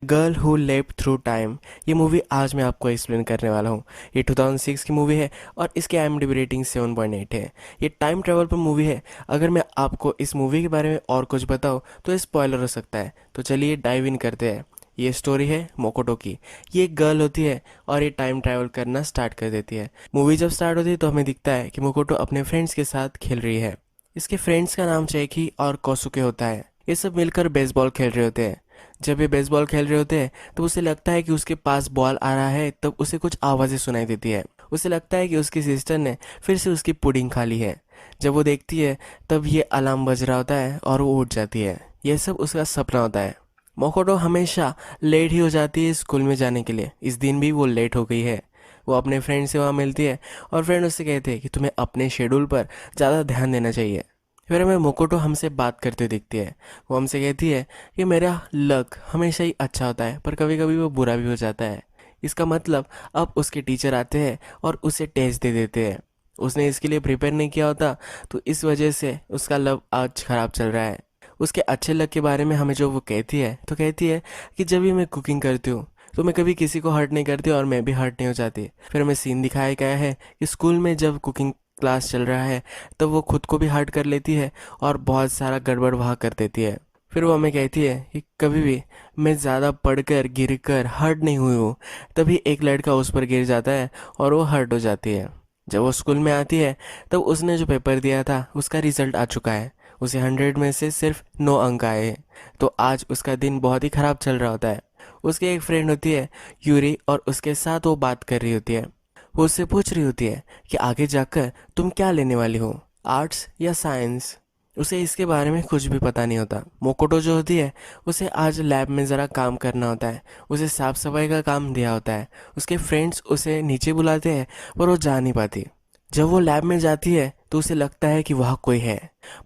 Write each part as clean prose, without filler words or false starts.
Girl who leapt through time. ये movie आज मैं आपको एक्सप्लेन करने वाला हूँ। ये 2006 की मूवी है और इसकी IMDb रेटिंग 7.8 है। ये टाइम ट्रेवल पर मूवी है। अगर मैं आपको इस मूवी के बारे में और कुछ बताऊँ तो ये स्पॉइलर हो सकता है, तो चलिए डाइव इन करते हैं। ये स्टोरी है मोकोटो की। ये एक गर्ल होती है और ये टाइम ट्रैवल करना स्टार्ट कर देती है। मूवी जब स्टार्ट होती है तो हमें दिखता है कि मोकोटो अपने फ्रेंड्स के साथ खेल रही है। इसके फ्रेंड्स का नाम चेकी और कोसुके होता है। ये सब मिलकर बेसबॉल खेल रहे होते हैं। जब ये बेसबॉल खेल रहे होते हैं तो उसे लगता है कि उसके पास बॉल आ रहा है, तब उसे कुछ आवाज़ें सुनाई देती है। उसे लगता है कि उसकी सिस्टर ने फिर से उसकी पुडिंग खा ली है। जब वो देखती है तब ये अलार्म बज रहा होता है और वो उठ जाती है। यह सब उसका सपना होता है। मोकोटो हमेशा लेट ही हो जाती है स्कूल में जाने के लिए। इस दिन भी वो लेट हो गई है। वो अपने फ्रेंड से वहाँ मिलती है और फ्रेंड उससे कहते हैं कि तुम्हें अपने शेड्यूल पर ज़्यादा ध्यान देना चाहिए। फिर हमें मोकोटो हमसे बात करते हुए दिखती है। वो हमसे कहती है कि मेरा लक हमेशा ही अच्छा होता है, पर कभी कभी वो बुरा भी हो जाता है। इसका मतलब अब उसके टीचर आते हैं और उसे टेस्ट दे देते हैं। उसने इसके लिए प्रिपेयर नहीं किया होता, तो इस वजह से उसका लव आज ख़राब चल रहा है। उसके अच्छे लक के बारे में हमें जो वो कहती है तो कहती है कि जब भी मैं कुकिंग करती हूँ तो मैं कभी किसी को हर्ट नहीं करती और मैं भी हर्ट नहीं हो जाती। फिर हमें सीन दिखाया गया है कि स्कूल में जब कुकिंग क्लास चल रहा है तब वो खुद को भी हर्ट कर लेती है और बहुत सारा गड़बड़ वहाँ कर देती है। फिर वो हमें कहती है कि कभी भी मैं ज़्यादा पढ़कर गिर कर हर्ट नहीं हुई हूँ। तभी एक लड़का उस पर गिर जाता है और वो हर्ट हो जाती है। जब वो स्कूल में आती है तब उसने जो पेपर दिया था उसका रिजल्ट आ चुका है। उसे 100 में से सिर्फ 9 अंक आए हैं। तो आज उसका दिन बहुत ही ख़राब चल रहा होता है। उसकी एक फ्रेंड होती है यूरी, और उसके साथ वो बात कर रही होती है। वो उससे पूछ रही होती है कि आगे जाकर तुम क्या लेने वाली हो, आर्ट्स या साइंस। उसे इसके बारे में कुछ भी पता नहीं होता। मोकोटो जो होती है उसे आज लैब में ज़रा काम करना होता है। उसे साफ सफाई का काम दिया होता है। उसके फ्रेंड्स उसे नीचे बुलाते हैं पर वो जा नहीं पाती। जब वो लैब में जाती है तो उसे लगता है कि वहाँ कोई है,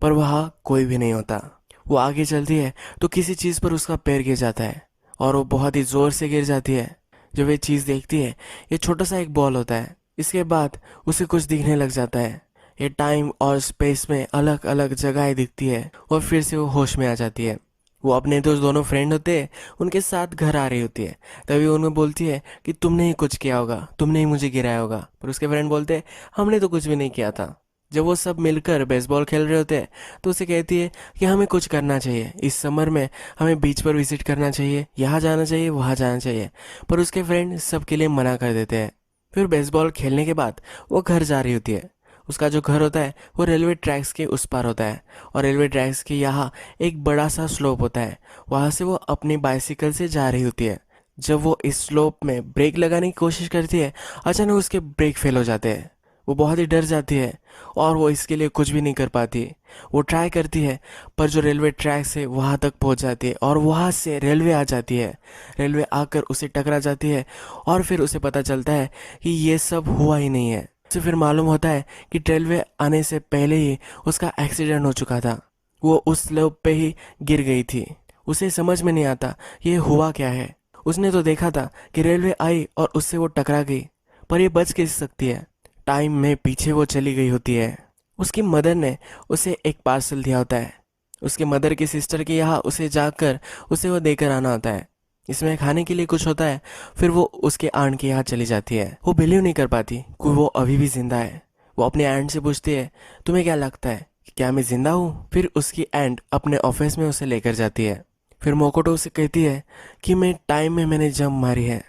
पर वहाँ कोई भी नहीं होता। वो आगे चलती है तो किसी चीज़ पर उसका पैर गिर जाता है और वो बहुत ही ज़ोर से गिर जाती है। जब ये चीज़ देखती है, ये छोटा सा एक बॉल होता है। इसके बाद उसे कुछ दिखने लग जाता है। ये टाइम और स्पेस में अलग अलग जगहें दिखती है और फिर से वो होश में आ जाती है। वो अपने दोनों फ्रेंड होते हैं उनके साथ घर आ रही होती है। तभी उन्हें बोलती है कि तुमने ही कुछ किया होगा, तुमने ही मुझे गिराया होगा। पर उसके फ्रेंड बोलते हैं हमने तो कुछ भी नहीं किया था। जब वो सब मिलकर बेसबॉल खेल रहे होते हैं तो उसे कहती है कि हमें कुछ करना चाहिए। इस समर में हमें बीच पर विजिट करना चाहिए, यहाँ जाना चाहिए, वहाँ जाना चाहिए। पर उसके फ्रेंड सबके लिए मना कर देते हैं। फिर बेसबॉल खेलने के बाद वो घर जा रही होती है। उसका जो घर होता है वो रेलवे ट्रैक्स के उस पार होता है और रेलवे ट्रैक्स के यहाँ एक बड़ा सा स्लोप होता है। वहाँ से वो अपनी बाइसिकल से जा रही होती है। जब वो इस स्लोप में ब्रेक लगाने की कोशिश करती है, अचानक उसके ब्रेक फेल हो जाते हैं। वो बहुत ही डर जाती है और वो इसके लिए कुछ भी नहीं कर पाती। वो ट्राई करती है पर जो रेलवे ट्रैक्स है वहाँ तक पहुँच जाती है और वहाँ से रेलवे आ जाती है। रेलवे आकर उसे टकरा जाती है और फिर उसे पता चलता है कि ये सब हुआ ही नहीं है। उसे फिर मालूम होता है कि रेलवे आने से पहले ही उसका एक्सीडेंट हो चुका था। वो उस स्लोप पे ही गिर गई थी। उसे समझ में नहीं आता ये हुआ क्या है। उसने तो देखा था कि रेलवे आई और उससे वो टकरा गई, पर ये बच कैसे सकती है। टाइम में पीछे वो चली गई होती है। उसकी मदर ने उसे एक पार्सल दिया होता है। उसके मदर की सिस्टर के यहाँ उसे जाकर उसे वो देकर आना होता है। इसमें खाने के लिए कुछ होता है। फिर वो उसके आंट के यहाँ चली जाती है। वो बिलीव नहीं कर पाती कि वो अभी भी जिंदा है। वो अपने आंट से पूछती है तुम्हें क्या लगता है कि क्या मैं जिंदा हूँ। फिर उसकी आंट अपने ऑफिस में उसे लेकर जाती है। फिर मोकोटो उसे कहती है कि मैं टाइम में मैंने जंप मारी है।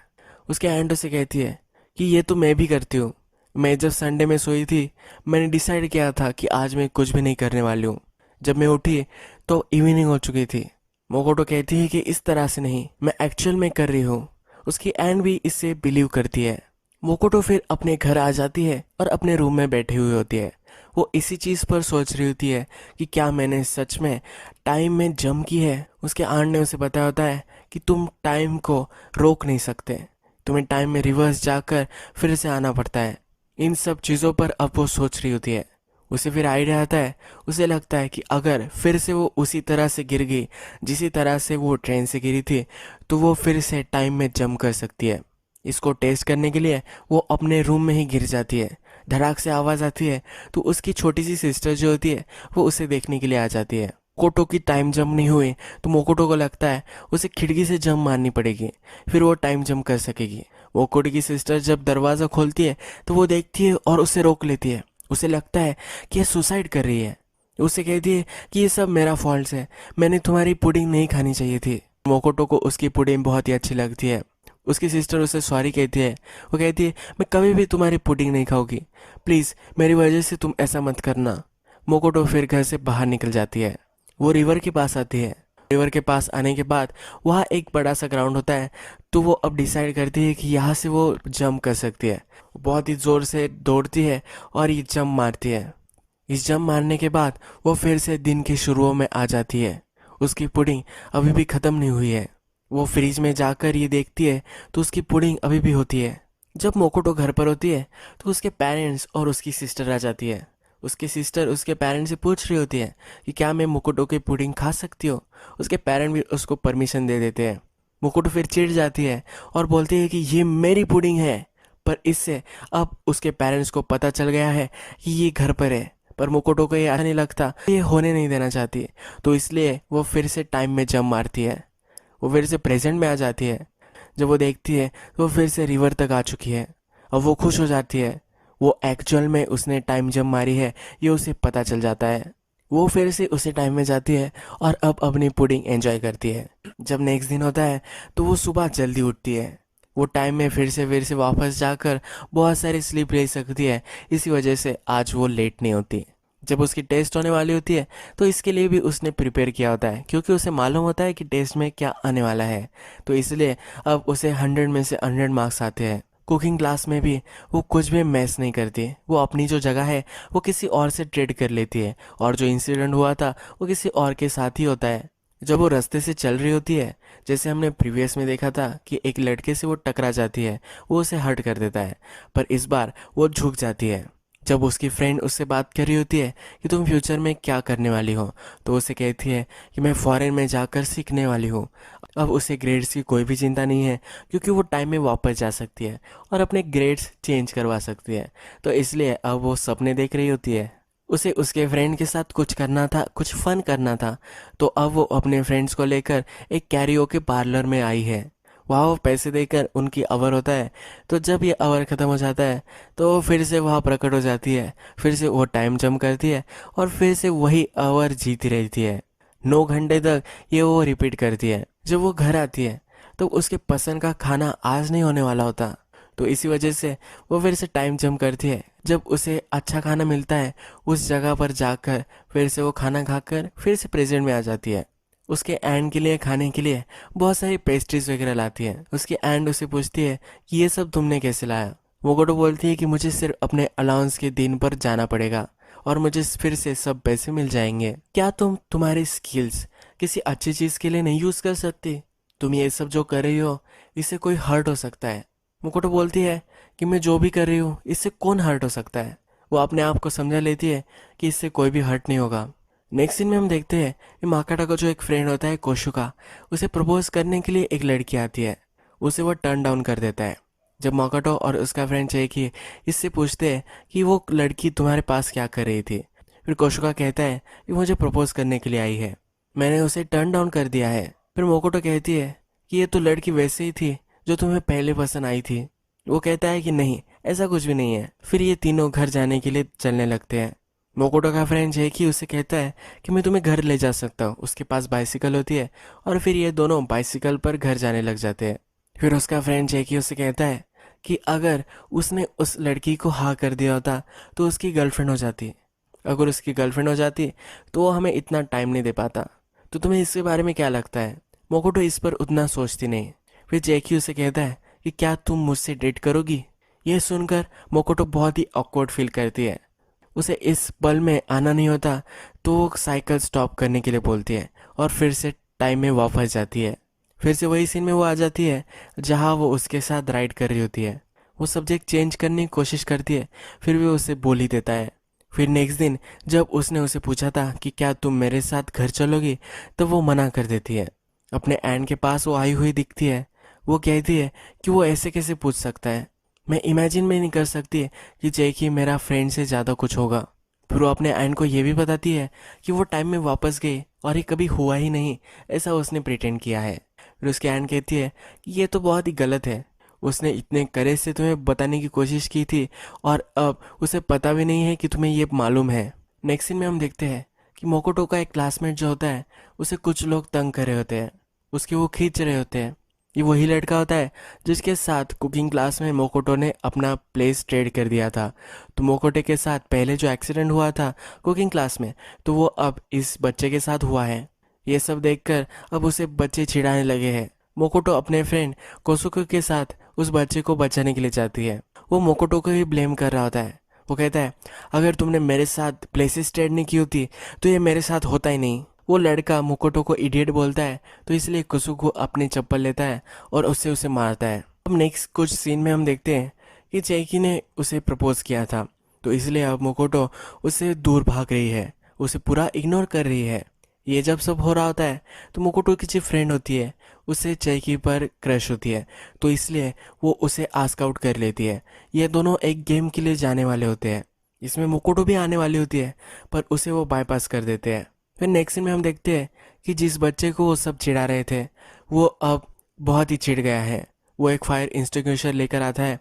उसके आंट उसे कहती है कि ये तो मैं भी करती हूँ। मैं जब संडे में सोई थी मैंने डिसाइड किया था कि आज मैं कुछ भी नहीं करने वाली हूँ। जब मैं उठी तो इवनिंग हो चुकी थी। मोकोटो कहती है कि इस तरह से नहीं, मैं एक्चुअल में कर रही हूँ। उसकी एंड भी इससे बिलीव करती है। मोकोटो फिर अपने घर आ जाती है और अपने रूम में बैठी हुई होती है। वो इसी चीज़ पर सोच रही होती है कि क्या मैंने सच में टाइम में जंप की है। उसके आंट ने उसे बताया होता है कि तुम टाइम को रोक नहीं सकते, तुम्हें टाइम में रिवर्स जाकर फिर से आना पड़ता है। इन सब चीज़ों पर अब वो सोच रही होती है। उसे फिर आइडिया आता है। उसे लगता है कि अगर फिर से वो उसी तरह से गिर गई जिसी तरह से वो ट्रेन से गिरी थी तो वो फिर से टाइम में जंप कर सकती है। इसको टेस्ट करने के लिए वो अपने रूम में ही गिर जाती है। धड़ाक से आवाज़ आती है तो उसकी छोटी सी सिस्टर जो होती है वो उसे देखने के लिए आ जाती है। कोटो की टाइम जंप नहीं हुई तो मोकोटो को लगता है उसे खिड़की से जंप मारनी पड़ेगी, फिर वो टाइम जंप कर सकेगी। मोकोटो की सिस्टर जब दरवाज़ा खोलती है तो वो देखती है और उसे रोक लेती है। उसे लगता है कि ये सुसाइड कर रही है। उसे कहती है कि ये सब मेरा फॉल्ट है, मैंने तुम्हारी पुडिंग नहीं खानी चाहिए थी। मोकोटो को उसकी पुडिंग बहुत ही अच्छी लगती है। उसकी सिस्टर उसे सॉरी कहती है। वो कहती है मैं कभी भी तुम्हारी पुडिंग नहीं खाऊंगी, प्लीज़ मेरी वजह से तुम ऐसा मत करना। मोकोटो फिर घर से बाहर निकल जाती है। वो रिवर के पास आती है। रिवर के पास आने के बाद वहाँ एक बड़ा सा ग्राउंड होता है, तो वो अब डिसाइड करती है कि यहाँ से वो जंप कर सकती है। बहुत ही ज़ोर से दौड़ती है और ये जंप मारती है। इस जंप मारने के बाद वो फिर से दिन की शुरुओं में आ जाती है। उसकी पुडिंग अभी भी ख़त्म नहीं हुई है। वो फ्रिज में जाकर ये देखती है तो उसकी पुडिंग अभी भी होती है। जब मोकोटो घर पर होती है तो उसके पेरेंट्स और उसकी सिस्टर आ जाती है। उसकी सिस्टर उसके पेरेंट्स से पूछ रही होती है कि क्या मैं मोकोटो की पुडिंग खा सकती हूँ। उसके पेरेंट भी उसको परमिशन दे देते हैं। मोकोटो फिर चिढ़ जाती है और बोलती है कि ये मेरी पुडिंग है। पर इससे अब उसके पेरेंट्स को पता चल गया है कि ये घर पर है, पर मोकोटो को ये अच्छा नहीं लगता, ये होने नहीं देना चाहती। तो इसलिए वो फिर से टाइम में जंप मारती है। वो फिर से प्रेजेंट में आ जाती है। जब वो देखती है तो वो फिर से रिवर तक आ चुकी है। अब वो खुश हो जाती है। वो एक्चुअल में उसने टाइम जंप मारी है ये उसे पता चल जाता है। वो फिर से उसी टाइम में जाती है और अब अपनी पुडिंग एंजॉय करती है। जब नेक्स्ट दिन होता है तो वो सुबह जल्दी उठती है। वो टाइम में फिर से वापस जाकर बहुत सारी स्लीप ले सकती है। इसी वजह से आज वो लेट नहीं होती। जब उसकी टेस्ट होने वाली होती है तो इसके लिए भी उसने प्रिपेयर किया होता है, क्योंकि उसे मालूम होता है कि टेस्ट में क्या आने वाला है। तो इसलिए अब उसे 100 में से 100 मार्क्स आते हैं। कुकिंग क्लास में भी वो कुछ भी मैस नहीं करती। वो अपनी जो जगह है वो किसी और से ट्रेड कर लेती है, और जो इंसिडेंट हुआ था वो किसी और के साथ ही होता है। जब वो रास्ते से चल रही होती है, जैसे हमने प्रीवियस में देखा था कि एक लड़के से वो टकरा जाती है, वो उसे हर्ट कर देता है, पर इस बार वो झुक जाती है। जब उसकी फ्रेंड उससे बात कर रही होती है कि तुम फ्यूचर में क्या करने वाली हो, तो उसे कहती है कि मैं फॉरेन में जाकर सीखने वाली हूँ। अब उसे ग्रेड्स की कोई भी चिंता नहीं है, क्योंकि वो टाइम में वापस जा सकती है और अपने ग्रेड्स चेंज करवा सकती है। तो इसलिए अब वो सपने देख रही होती है। उसे उसके फ्रेंड के साथ कुछ करना था, कुछ फन करना था। तो अब वो अपने फ्रेंड्स को लेकर एक कैरियोके पार्लर में आई है। वहाँ वो पैसे देकर उनकी आवर होता है। तो जब ये आवर ख़त्म हो जाता है तो वो फिर से वहाँ प्रकट हो जाती है। फिर से वो टाइम जंप करती है और फिर से वही आवर जीती रहती है। 9 घंटे तक ये वो रिपीट करती है। जब वो घर आती है तो उसके पसंद का खाना आज नहीं होने वाला होता। तो इसी वजह से वो फिर से टाइम जंप करती है। जब उसे अच्छा खाना मिलता है उस जगह पर जाकर फिर से वो खाना खाकर फिर से प्रेजेंट में आ जाती है। उसके एंड के लिए खाने के लिए बहुत सारी पेस्ट्रीज वगैरह लाती है। उसकी एंड उसे पूछती है कि ये सब तुमने कैसे लाया। मोगोटो बोलती है कि मुझे सिर्फ अपने अलाउंस के दिन पर जाना पड़ेगा और मुझे फिर से सब पैसे मिल जाएंगे। क्या तुम तुम्हारी स्किल्स किसी अच्छी चीज़ के लिए नहीं यूज़ कर सकती? तुम ये सब जो कर रही हो इससे कोई हर्ट हो सकता है। मुकोटो बोलती है कि मैं जो भी कर रही हूँ इससे कौन हर्ट हो सकता है। वो अपने आप को समझा लेती है कि इससे कोई भी हर्ट नहीं होगा। नेक्स्ट सीन में हम देखते हैं कि माकाटा का जो एक फ्रेंड होता है कोशुका, उसे प्रपोज करने के लिए एक लड़की आती है। उसे वो टर्न डाउन कर देता है। जब माकाटो और उसका फ्रेंड चेकी इससे पूछते हैं कि वो लड़की तुम्हारे पास क्या कर रही थी, फिर कोशुका कहता है कि मुझे प्रपोज करने के लिए आई है, मैंने उसे टर्न डाउन कर दिया है। फिर मोकोटो कहती है कि ये तो लड़की वैसे ही थी जो तुम्हें पहले पसंद आई थी। वो कहता है कि नहीं, ऐसा कुछ भी नहीं है। फिर ये तीनों घर जाने के लिए चलने लगते हैं। मोकोटो का फ्रेंड जेकी उसे कहता है कि मैं तुम्हें घर ले जा सकता हूँ। उसके पास बाइसिकल होती है और फिर ये दोनों बाइसिकल पर घर जाने लग जाते हैं। फिर उसका फ्रेंड जेकी उसे कहता है कि अगर उसने उस लड़की को हाँ कर दिया होता तो उसकी गर्लफ्रेंड हो जाती। अगर उसकी गर्लफ्रेंड हो जाती तो वो हमें इतना टाइम नहीं दे पाता। तो तुम्हें इसके बारे में क्या लगता है? मोकोटो इस पर उतना सोचती नहीं। फिर जैकी उसे कहता है कि क्या तुम मुझसे डेट करोगी? यह सुनकर मोकोटो बहुत ही ऑकवर्ड फील करती है। उसे इस पल में आना नहीं होता, तो वो साइकिल स्टॉप करने के लिए बोलती है और फिर से टाइम में वापस जाती है। फिर से वही सीन में वो आ जाती है जहाँ वो उसके साथ राइड कर रही होती है। वो सब्जेक्ट चेंज करने की कोशिश करती है, फिर भी उसे बोल ही देता है। फिर नेक्स्ट दिन जब उसने उसे पूछा था कि क्या तुम मेरे साथ घर चलोगी, तब वो मना कर देती है। अपने एंड के पास वो आई हुई दिखती है। वो कहती है कि वो ऐसे कैसे पूछ सकता है, मैं इमेजिन में नहीं कर सकती कि जैकी मेरा फ्रेंड से ज़्यादा कुछ होगा। फिर वो अपने एंड को ये भी बताती है कि वो टाइम में वापस गई और ये कभी हुआ ही नहीं, ऐसा उसने प्रिटेंड किया है। फिर उसकी एंड कहती है कि ये तो बहुत ही गलत है, उसने इतने करेज से तुम्हें बताने की कोशिश की थी और अब उसे पता भी नहीं है कि तुम्हें ये मालूम है। नेक्स्ट सीन में हम देखते हैं कि मोकोटो का एक क्लासमेट जो होता है उसे कुछ लोग तंग कर रहे होते हैं, उसके वो खींच रहे होते हैं। ये वही लड़का होता है जिसके साथ कुकिंग क्लास में मोकोटो ने अपना प्लेस ट्रेड कर दिया था। तो मोकोटे के साथ पहले जो एक्सीडेंट हुआ था कुकिंग क्लास में, तो वो अब इस बच्चे के साथ हुआ है। ये सब देखकर अब उसे बच्चे चिढ़ाने लगे हैं। मोकोटो अपने फ्रेंड कोसुको के साथ उस बच्चे को बचाने के लिए जाती है। वो मोकोटो को ही ब्लेम कर रहा होता है। वो कहता है अगर तुमने मेरे साथ प्लेसेस ट्रेड नहीं की होती तो ये मेरे साथ होता ही नहीं। वो लड़का मोकोटो को इडियट बोलता है, तो इसलिए कोसुको अपनी चप्पल लेता है और उससे उसे मारता है। अब नेक्स्ट कुछ सीन में हम देखते हैं कि चेकी ने उसे प्रपोज किया था, तो इसलिए अब मोकोटो उससे दूर भाग रही है, उसे पूरा इग्नोर कर रही है। ये जब सब हो रहा होता है तो मोकोटो की जो फ्रेंड होती है उससे चेकी पर क्रश होती है, तो इसलिए वो उसे आस्क आउट कर लेती है। ये दोनों एक गेम के लिए जाने वाले होते हैं, इसमें मोकोटो भी आने वाली होती है पर उसे वो बाईपास कर देते हैं। फिर नेक्स्ट सीन में हम देखते हैं कि जिस बच्चे को वो सब चिढ़ा रहे थे वो अब बहुत ही चिढ़ गया है। वो एक फायर एक्सटिंग्विशर लेकर आता है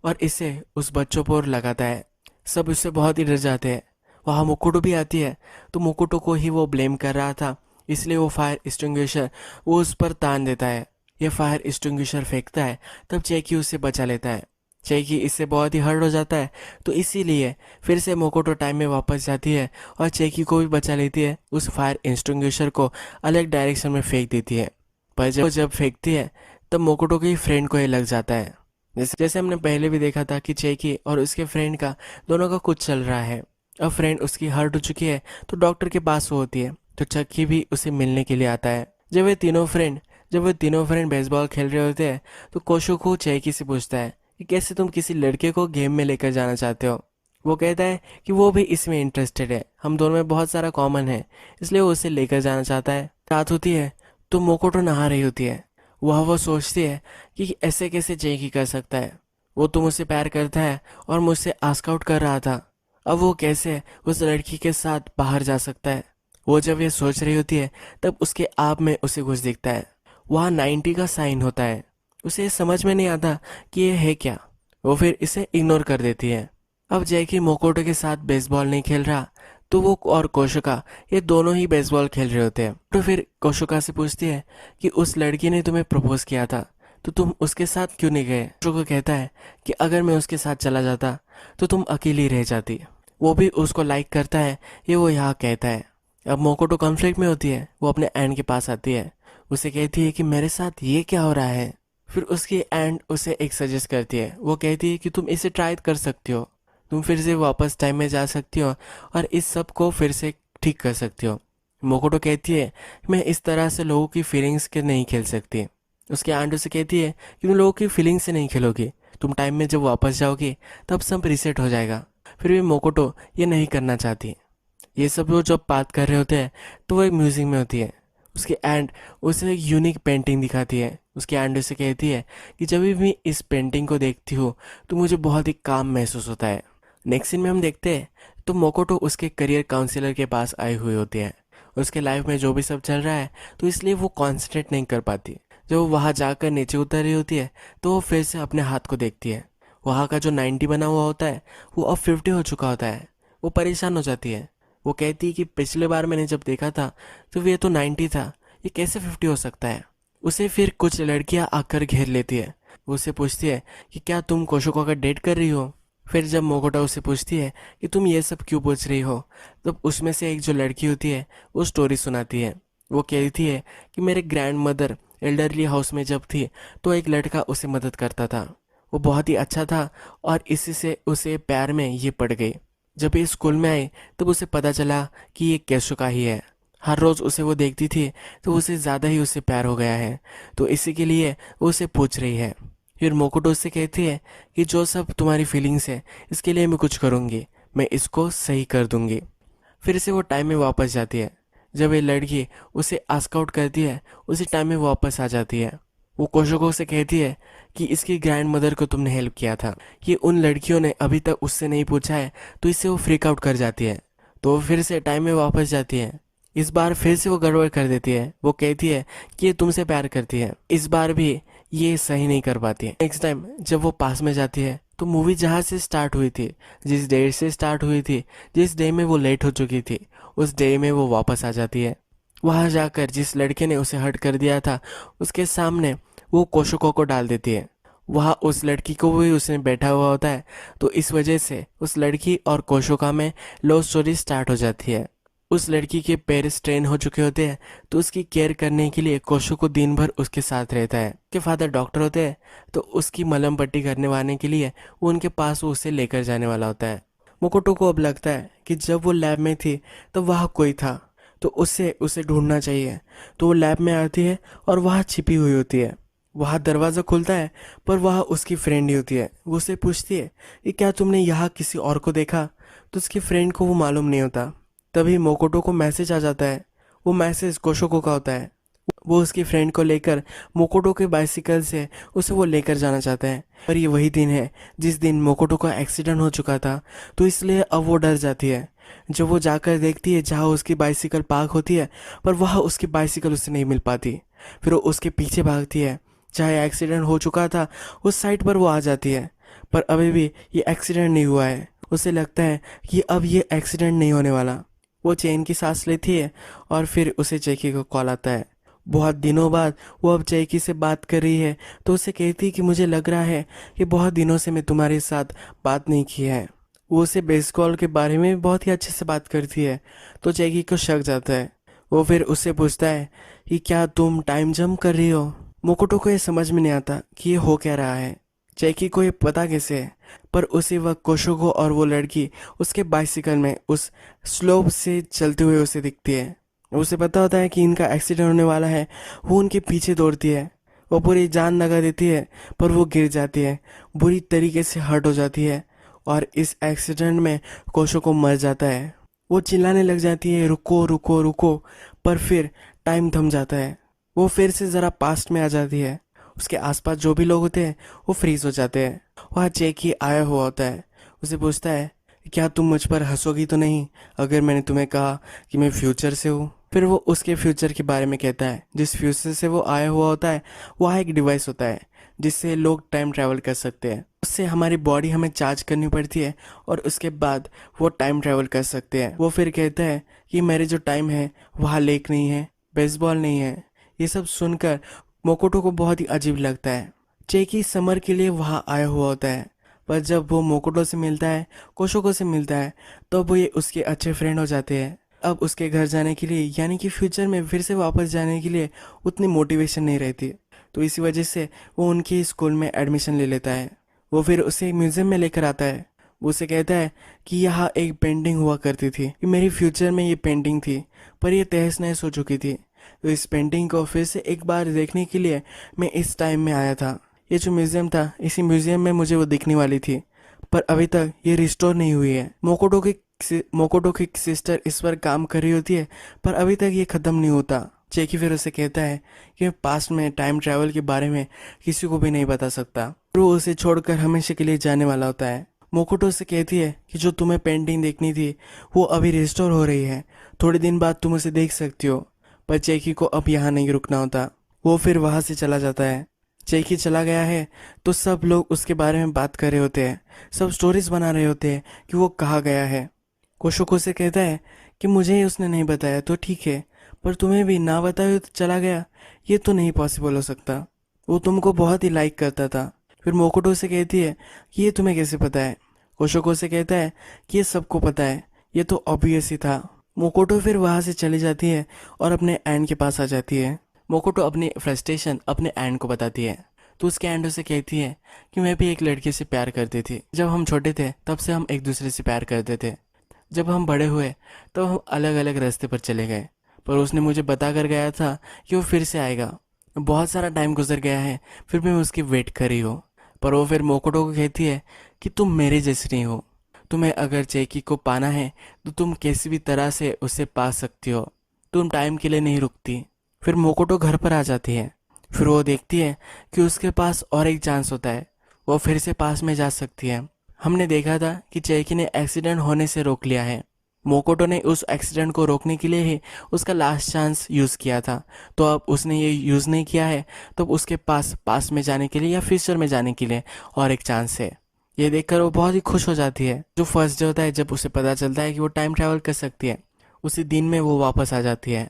और इसे उस बच्चों पर लगाता है। सब उससे बहुत ही डर जाते हैं। वहाँ मोकोटो भी आती है, तो मोकोटो को ही वो ब्लेम कर रहा था, इसलिए वो फायर एक्सटिंग्विशर वो उस पर तान देता है। ये फायर एक्सटिंग्विशर फेंकता है, तब चेकी उसे बचा लेता है। चेकी इससे बहुत ही हर्ट हो जाता है, तो इसीलिए फिर से मोकोटो टाइम में वापस जाती है और चेकी को भी बचा लेती है। उस फायर एक्सटिंग्विशर को अलग डायरेक्शन में फेंक देती है, पर जब फेंकती है तब मोकोटो की फ्रेंड को ये लग जाता है। जैसे हमने पहले भी देखा था कि चेकी और उसके फ्रेंड का दोनों का कुछ चल रहा है। अब फ्रेंड उसकी हर्ट हो चुकी है तो डॉक्टर के पास वो होती है, तो चक्की भी उसे मिलने के लिए आता है। जब वे तीनों फ्रेंड बेसबॉल खेल रहे होते हैं तो कोशोको चेकी से पूछता है कि कैसे तुम किसी लड़के को गेम में लेकर जाना चाहते हो। वो कहता है कि वो भी इसमें इंटरेस्टेड है, हम दोनों में बहुत सारा कॉमन है, इसलिए वो उसे लेकर जाना चाहता है। रात होती है तो मोकोटो नहा रही होती है। वो सोचती है कि ऐसे कैसे चेकी कर सकता है, वो तो मुझसे प्यार करता है और मुझसे आस्क आउट कर रहा था, अब वो कैसे उस लड़की के साथ बाहर जा सकता है। वो जब ये सोच रही होती है तब उसके आप में उसे कुछ दिखता है। वहाँ 90 का साइन होता है। उसे समझ में नहीं आता कि ये है क्या, वो फिर इसे इग्नोर कर देती है। अब जैकी मोकोटो के साथ बेसबॉल नहीं खेल रहा, तो वो और कोशोका ये दोनों ही बेसबॉल खेल रहे होते हैं। तो फिर कोशोका से पूछती है कि उस लड़की ने तुम्हें प्रपोज किया था तो तुम उसके साथ क्यों नहीं गए। कोशोका कहता है कि अगर मैं उसके साथ चला जाता तो तुम अकेली रह जाती, वो भी उसको लाइक करता है, ये वो यहाँ कहता है। अब मोकोटो कॉन्फ्लिक्ट में होती है, वो अपने एंड के पास आती है, उसे कहती है कि मेरे साथ ये क्या हो रहा है। फिर उसकी एंड उसे एक सजेस्ट करती है, वो कहती है कि तुम इसे ट्राई कर सकती हो, तुम फिर से वापस टाइम में जा सकती हो और इस सब को फिर से ठीक कर सकती हो। मोकोटो कहती है मैं इस तरह से लोगों की फीलिंग्स के नहीं खेल सकती। उसके एंड उसे कहती है कि तुम लोगों की फीलिंग्स से नहीं खेलोगी, तुम टाइम में जब वापस जाओगी तब सब रिसेट हो जाएगा। फिर भी मोकोटो ये नहीं करना चाहती। ये सब लोग जब बात कर रहे होते हैं तो वो एक म्यूजिक में होती है। उसके एंड उसे एक यूनिक पेंटिंग दिखाती है। उसके एंड उसे कहती है कि जब भी मैं इस पेंटिंग को देखती हूँ तो मुझे बहुत ही काम महसूस होता है। नेक्स्ट सीन में हम देखते हैं तो मोकोटो उसके करियर काउंसलर के पास आई हुई होती है। उसके लाइफ में जो भी सब चल रहा है तो इसलिए वो कॉन्सेंट्रेट नहीं कर पाती। जब वो वहाँ जाकर नीचे उतर रही होती है तो वो फिर से अपने हाथ को देखती है। वहाँ का जो 90 बना हुआ होता है वो अब 50 हो चुका होता है। वो परेशान हो जाती है। वो कहती है कि पिछले बार मैंने जब देखा था तो ये तो 90 था, ये कैसे 50 हो सकता है। उसे फिर कुछ लड़कियां आकर घेर लेती है। वो उससे पूछती है कि क्या तुम कोशोको का डेट कर रही हो। फिर जब मोकोटा उससे पूछती है कि तुम ये सब क्यों पूछ रही हो, तब उसमें से एक जो लड़की होती है वो स्टोरी सुनाती है। वो कहती है कि मेरे ग्रैंड मदर एल्डरली हाउस में जब थी तो एक लड़का उसे मदद करता था, वो बहुत ही अच्छा था और इसी से उसे प्यार में ये पड़ गई। जब ये स्कूल में आई तब उसे पता चला कि ये कैशो का ही है। हर रोज़ उसे वो देखती थी तो उसे ज़्यादा ही उससे प्यार हो गया है, तो इसी के लिए वो उसे पूछ रही है। फिर मोकोटो से कहती है कि जो सब तुम्हारी फीलिंग्स है इसके लिए मैं कुछ करूँगी, मैं इसको सही कर दूँगी। फिर से वो टाइम में वापस जाती है। जब ये लड़की उसे आस्क आउट करती है उसी टाइम में वापस आ जाती है। वो कोशोको से कहती है कि इसकी ग्रैंड मदर को तुमने हेल्प किया था, ये उन लड़कियों ने अभी तक उससे नहीं पूछा है, तो इससे वो फ्रीक आउट कर जाती है। तो वो फिर से टाइम में वापस जाती है। इस बार फिर से वो गड़बड़ कर देती है। वो कहती है कि ये तुमसे प्यार करती है। इस बार भी ये सही नहीं कर पाती है। नेक्स्ट टाइम जब वो पास में जाती है तो मूवी जहाँ से स्टार्ट हुई थी, जिस डे से स्टार्ट हुई थी, जिस डे में वो लेट हो चुकी थी, उस डे में वो वापस आ जाती है। वहाँ जाकर जिस लड़के ने उसे हर्ट कर दिया था उसके सामने वो कोशोको को डाल देती है। वहाँ उस लड़की को भी उसने बैठा हुआ होता है। तो इस वजह से उस लड़की और कोशोका में लव स्टोरी स्टार्ट हो जाती है। उस लड़की के पेरेंट्स ट्रेन हो चुके होते हैं तो उसकी केयर करने के लिए कोशोको दिन भर उसके साथ रहता है। उसके फादर डॉक्टर होते हैं तो उसकी मलहम पट्टी करने वाने के लिए वो उनके पास वो उसे लेकर जाने वाला होता है। मोकोटो को अब लगता है कि जब वो लैब में थी तो वहाँ कोई था, तो उससे उसे ढूंढना चाहिए। तो वो लैब में आती है और वहाँ छिपी हुई होती है। वहाँ दरवाज़ा खुलता है पर वहाँ उसकी फ्रेंड ही होती है। वो उससे पूछती है कि क्या तुमने यहाँ किसी और को देखा? तो उसकी फ्रेंड को वो मालूम नहीं होता। तभी मोकोटो को मैसेज आ जाता है। वो मैसेज कोशोको का होता है। वो उसकी फ्रेंड को लेकर मोकोटो के बाइसिकल से उसे वो लेकर जाना चाहता है। पर ये वही दिन है जिस दिन मोकोटो का एक्सीडेंट हो चुका था, तो इसलिए अब वो डर जाती है। जब वो जाकर देखती है जहाँ उसकी बाइसिकल पार्क होती है, पर वहाँ उसकी बाइसिकल उसे नहीं मिल पाती। फिर वो उसके पीछे भागती है। जहाँ एक्सीडेंट हो चुका था उस साइड पर वो आ जाती है, पर अभी भी ये एक्सीडेंट नहीं हुआ है। उसे लगता है कि अब ये एक्सीडेंट नहीं होने वाला। वो चैन की सांस लेती है और फिर उसे जैकी को कॉल आता है। बहुत दिनों बाद वो अब जैकी से बात कर रही है तो उसे कहती है कि मुझे लग रहा है कि बहुत दिनों से मैं तुम्हारे साथ बात नहीं की है। वो उसे बेसबॉल के बारे में बहुत ही अच्छे से बात करती है तो जैकी को शक जाता है। वो फिर उससे पूछता है कि क्या तुम टाइम जंप कर रही हो? मोकोटो को ये समझ में नहीं आता कि ये हो क्या रहा है। जैकी को ये पता कैसे है? पर उसी वक्त कोशोको और वो लड़की उसके बाइसिकल में उस स्लोप से चलते हुए उसे दिखती है। उसे पता होता है कि इनका एक्सीडेंट होने वाला है। वो उनके पीछे दौड़ती है। वो पूरी जान लगा देती है पर वो गिर जाती है, बुरी तरीके से हर्ट हो जाती है और इस एक्सीडेंट में कोशोको मर जाता है। वो चिल्लाने लग जाती है रुको रुको रुको, पर फिर टाइम थम जाता है। वो फिर से ज़रा पास्ट में आ जाती है। उसके आसपास जो भी लोग होते हैं वो फ्रीज हो जाते हैं। वहाँ जैकी आया हुआ होता है। उसे पूछता है क्या तुम मुझ पर हंसोगी तो नहीं अगर मैंने तुम्हें कहा कि मैं फ्यूचर से हूँ? फिर वो उसके फ्यूचर के बारे में कहता है। जिस फ्यूचर से वो आया हुआ होता है वहाँ एक डिवाइस होता है जिससे लोग टाइम ट्रैवल कर सकते हैं। उससे हमारी बॉडी हमें चार्ज करनी पड़ती है और उसके बाद वो टाइम ट्रैवल कर सकते हैं। वो फिर कहता है कि मेरे जो टाइम है वहाँ लेक नहीं है, बेसबॉल नहीं है। ये सब सुनकर मोकोटो को बहुत ही अजीब लगता है। जैकी समर के लिए वहाँ आया हुआ होता है, पर जब वो मोकोटो से मिलता है, कोशोको से मिलता है, तो वो ये उसके अच्छे फ्रेंड हो जाते हैं। अब उसके घर जाने के लिए यानी कि फ्यूचर में फिर से वापस जाने के लिए उतनी मोटिवेशन नहीं रहती, तो इसी वजह से वो उनके स्कूल में एडमिशन ले लेता है। वो फिर उसे म्यूजियम में लेकर आता है। वो उसे कहता है कि यहाँ एक पेंटिंग हुआ करती थी कि मेरी फ्यूचर में ये पेंटिंग थी, पर ये तहस नहस हो चुकी थी। तो इस पेंटिंग को फिर से एक बार देखने के लिए मैं इस टाइम में आया था। ये जो म्यूजियम था, इसी म्यूजियम में मुझे वो दिखने वाली थी, पर अभी तक ये रिस्टोर नहीं हुई है। मोकोटो की सिस्टर इस पर काम कर रही होती है, पर अभी तक ये ख़त्म नहीं होता। जैकी फिर उसे कहता है कि पास्ट में टाइम ट्रैवल के बारे में किसी को भी नहीं बता सकता। वो उसे छोड़कर हमेशा के लिए जाने वाला होता है। मोकोटो से कहती है कि जो तुम्हें पेंटिंग देखनी थी वो अभी रिस्टोर हो रही है, थोड़े दिन बाद तुम उसे देख सकती हो। पर जैकी को अब यहाँ नहीं रुकना होता। वो फिर वहाँ से चला जाता है। जैकी चला गया है तो सब लोग उसके बारे में बात कर रहे होते हैं, सब स्टोरीज बना रहे होते हैं कि वो कहाँ गया है। कोशोको से कहता है कि मुझे उसने नहीं बताया तो ठीक है, पर तुम्हें भी ना बताए हुए तो चला गया, ये तो नहीं पॉसिबल हो सकता। वो तुमको बहुत ही लाइक करता था। फिर मोकोटो से कहती है कि ये तुम्हें कैसे पता है? कोशोको से कहता है कि ये सबको पता है, ये तो ऑब्वियस ही था। मोकोटो फिर वहाँ से चली जाती है और अपने एंड के पास आ जाती है। मोकोटो अपनी फ्रस्ट्रेशन अपने एंड को बताती है, तो उसके एंड उसे कहती है कि मैं भी एक लड़के से प्यार करती थी। जब हम छोटे थे तब से हम एक दूसरे से प्यार करते थे। जब हम बड़े हुए तो हम अलग अलग रास्ते पर चले गए, पर उसने मुझे बता कर गया था कि वो फिर से आएगा। बहुत सारा टाइम गुजर गया है, फिर मैं उसकी वेट कर रही हूँ। पर वो फिर मोकोटो को कहती है कि तुम मेरे जैसी नहीं हो, तुम्हें अगर जैकी को पाना है तो तुम किसी भी तरह से उसे पा सकती हो, तुम टाइम के लिए नहीं रुकती। फिर मोकोटो घर पर आ जाती है। फिर वो देखती है कि उसके पास और एक चांस होता है, वो फिर से पास में जा सकती है। हमने देखा था कि जैकी ने एक्सीडेंट होने से रोक लिया है। मोकोटो ने उस एक्सीडेंट को रोकने के लिए ही उसका लास्ट चांस यूज़ किया था, तो अब उसने ये यूज़ नहीं किया है, तो उसके पास पास्ट में जाने के लिए या फ्यूचर में जाने के लिए और एक चांस है। ये देखकर वो बहुत ही खुश हो जाती है। जो फर्स्ट डे होता है, जब उसे पता चलता है कि वो टाइम ट्रैवल कर सकती है, उसी दिन में वो वापस आ जाती है।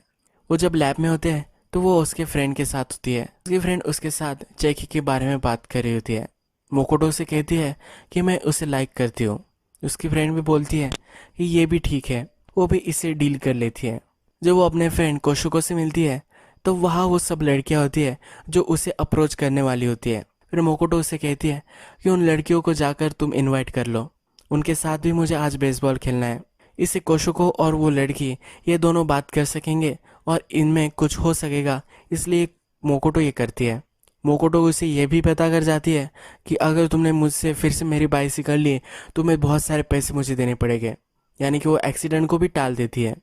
वो जब लैब में होते हैं तो वो उसके फ्रेंड के साथ होती है। उसकी फ्रेंड उसके साथ चेकी के बारे में बात कर रही होती है। मोकोटो से कहती है कि मैं उसे लाइक करती हूँ। उसकी फ्रेंड भी बोलती है कि ये भी ठीक है, वो भी इससे डील कर लेती है। जब वो अपने फ्रेंड कोशुको से मिलती है तो वहाँ वो सब लड़कियाँ होती है जो उसे अप्रोच करने वाली होती है। फिर मोकोटो उसे कहती है कि उन लड़कियों को जाकर तुम इनवाइट कर लो, उनके साथ भी मुझे आज बेसबॉल खेलना है। इससे कोशुको और वो लड़की ये दोनों बात कर सकेंगे और इनमें कुछ हो सकेगा, इसलिए मोकोटो ये करती है। मोकोटो उसे ये भी पता कर जाती है कि अगर तुमने मुझसे फिर से मेरी बाइसिकल ली तो मैं बहुत सारे पैसे मुझे देने पड़ेंगे, यानी कि वो एक्सीडेंट को भी टाल देती है।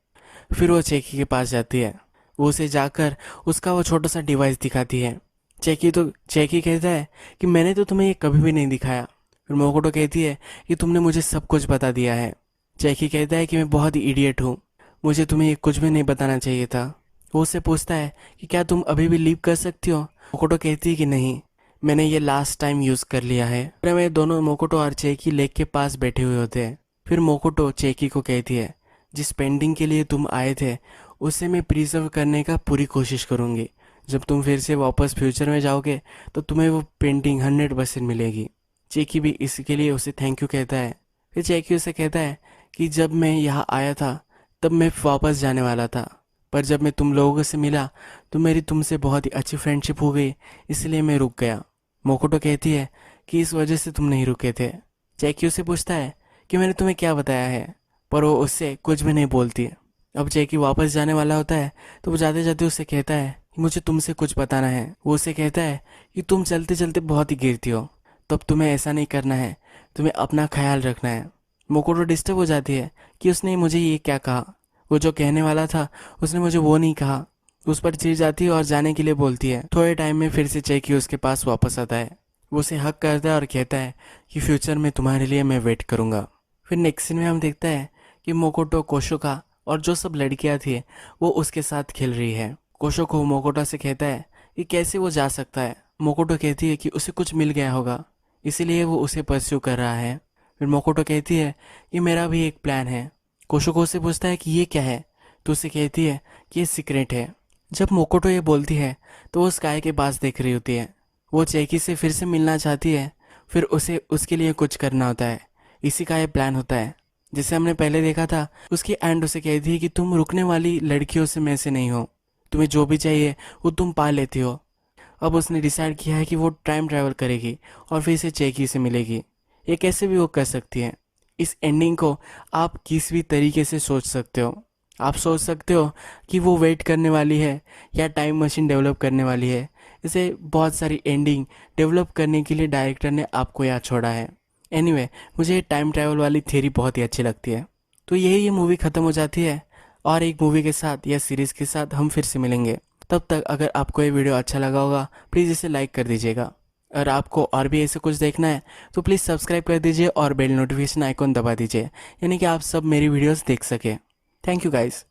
फिर वो चेकी के पास जाती है। वो उसे जाकर उसका वो छोटा सा डिवाइस दिखाती है। चेकी कहता है कि मैंने तो तुम्हें ये कभी भी नहीं दिखाया। फिर मोकोटो कहती है कि तुमने मुझे सब कुछ बता दिया है। चेकी कहता है कि मैं बहुत ही इडियट हूँ, मुझे तुम्हें ये कुछ भी नहीं बताना चाहिए था। वो उससे पूछता है कि क्या तुम अभी भी लीव कर सकती हो। मोकोटो कहती है कि नहीं, मैंने ये लास्ट टाइम यूज़ कर लिया है। फिर वे दोनों मोकोटो और चेकी लेक के पास बैठे हुए होते हैं। फिर मोकोटो चेकी को कहती है जिस पेंटिंग के लिए तुम आए थे उसे मैं प्रिजर्व करने का पूरी कोशिश करूँगी। जब तुम फिर से वापस फ्यूचर में जाओगे तो तुम्हें वो पेंटिंग 100% मिलेगी। चेकी भी इसके लिए उसे थैंक यू कहता है। फिर चेकी उसे कहता है कि जब मैं यहाँ आया था तब मैं वापस जाने वाला था, पर जब मैं तुम लोगों से मिला तो मेरी तुमसे बहुत ही अच्छी फ्रेंडशिप हो गई, इसलिए मैं रुक गया। मोकोटो कहती है कि इस वजह से तुम नहीं रुके थे। चेकी उसे पूछता है कि मैंने तुम्हें क्या बताया है, पर वो उससे कुछ भी नहीं बोलती। अब चेकी वापस जाने वाला होता है तो वो जाते जाते उससे कहता है कि मुझे तुमसे कुछ बताना है। वो उसे कहता है कि तुम चलते चलते बहुत ही गिरती हो, तब तुम्हें ऐसा नहीं करना है, तुम्हें अपना ख्याल रखना है। मोकोटो डिस्टर्ब हो जाती है कि उसने मुझे ये क्या कहा, वो जो कहने वाला था उसने मुझे वो नहीं कहा। उस पर चिढ़ जाती है और जाने के लिए बोलती है। थोड़े टाइम में फिर से चेकी उसके पास वापस आता है। वो उसे हक करता है और कहता है कि फ्यूचर में तुम्हारे लिए मैं वेट करूँगा। फिर नेक्स्ट सीन में हम देखते हैं कि मोकोटो कोशुका और जो सब लड़कियां थी वो उसके साथ खेल रही है। कोशुको मोकोटो से कहता है कि कैसे वो जा सकता है। मोकोटो कहती है कि उसे कुछ मिल गया होगा, इसीलिए वो उसे परस्यू कर रहा है। फिर मोकोटो कहती है कि मेरा भी एक प्लान है। कोशुको से पूछता है कि ये क्या है, तो उसे कहती है कि ये सीक्रेट है। जब मोकोटो ये बोलती है तो वो स्काई के पास देख रही होती है। वो चेकी से फिर से मिलना चाहती है, फिर उसे उसके लिए कुछ करना होता है। इसी का ये प्लान होता है जिसे हमने पहले देखा था। उसकी एंड उसे कहती है कि तुम रुकने वाली लड़कियों से में से नहीं हो, तुम्हें जो भी चाहिए वो तुम पा लेती हो। अब उसने डिसाइड किया है कि वो टाइम ट्रैवल करेगी और फिर से चेकी से मिलेगी। ये कैसे भी वो कर सकती है। इस एंडिंग को आप किस भी तरीके से सोच सकते हो। आप सोच सकते हो कि वो वेट करने वाली है या टाइम मशीन डेवलप करने वाली है। इसे बहुत सारी एंडिंग डेवलप करने के लिए डायरेक्टर ने आपको यहाँ छोड़ा है। एनीवे, मुझे टाइम ट्रैवल वाली थ्योरी बहुत ही अच्छी लगती है। तो यही ये मूवी ख़त्म हो जाती है और एक मूवी के साथ या सीरीज़ के साथ हम फिर से मिलेंगे। तब तक अगर आपको ये वीडियो अच्छा लगा होगा प्लीज़ इसे लाइक कर दीजिएगा। अगर आपको और भी ऐसे कुछ देखना है तो प्लीज़ सब्सक्राइब कर दीजिए और बेल नोटिफिकेशन आइकॉन दबा दीजिए, यानी कि आप सब मेरी वीडियोस देख सकें। Thank you guys.